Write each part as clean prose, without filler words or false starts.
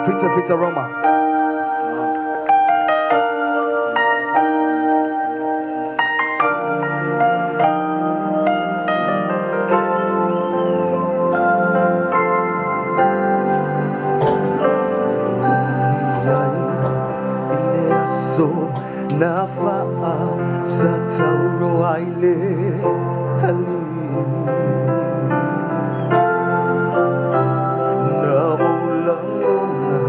Fitafita Roma. Nafa'a sa tauro ay lehali Naulang una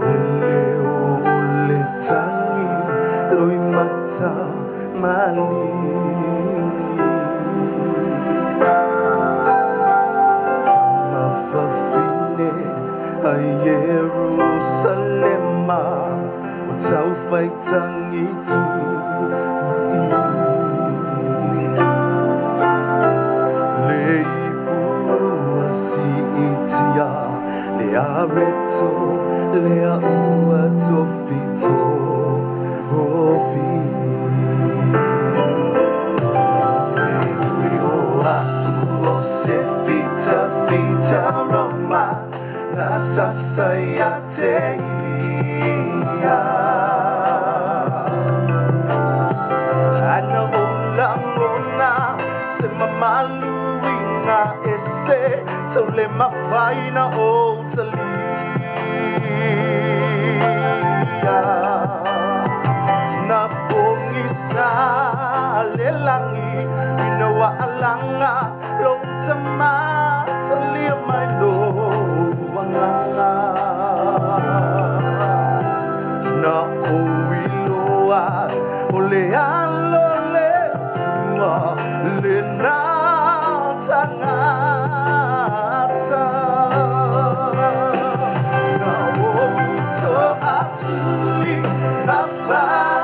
nileo ulit tangi Lo'y mata maling Tamafafine ay Jerusalema Tao phải tăng ý tu Lê bua si itia Le areto Le aua to fito Ofi Oa o se fita Roma Nasa saya te Ano ulang una Se mamaluwi nga ese Tole mafay na o talia Na pongisa lelangi Ginawa alanga Log tama Talia may luwanganga Na uwiloa Ole alole tua Le na tangata Na uto atuli Mafa'apa'u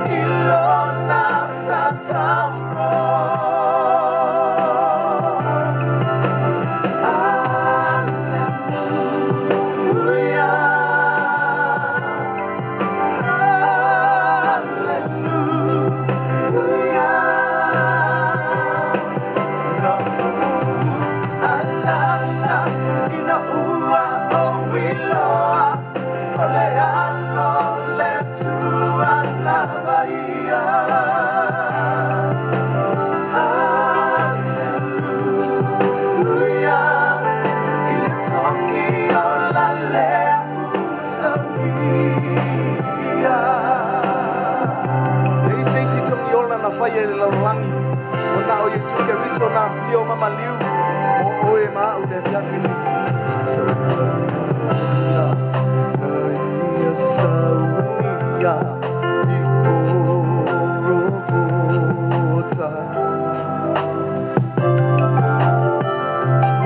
Ilona sa tauro Fire la langi ona o Yesu ke riso na fio mama liu o oe ma o de fiakini so na ia saunia i korokota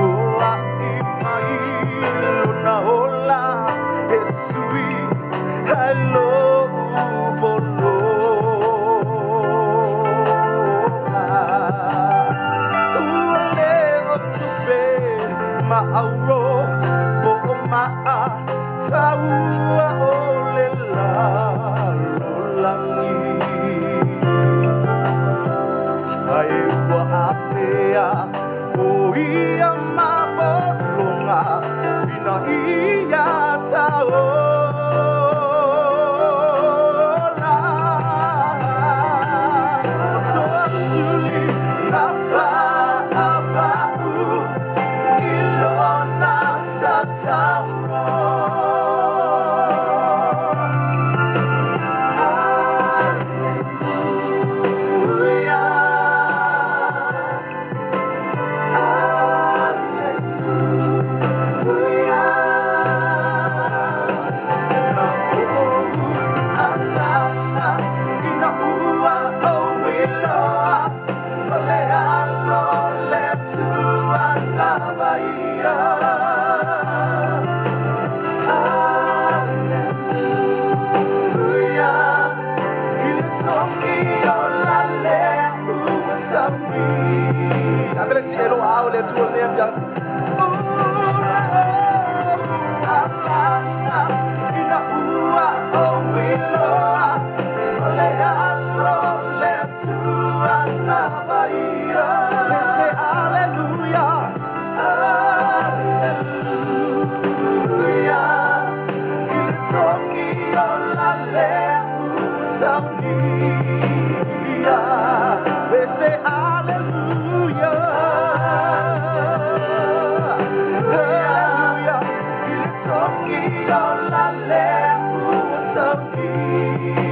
Oa i mai luna ola Esui hello bolo Auro o maa taua o le lalo langi Ai wa apea o ia mabolonga Ina ia taola Sosuli mafa'apa'u Ilona sa tauro Hallelujah Hallelujah Alana inaua o wiloa Ole alo le tua la bahia Si elo ao le tu le ya alana ina ua o wiloa ole alo le tu ana bahia le se hallelujah hallelujah We say hallelujah. Hallelujah. Il est temps qui en la lève pour sortir.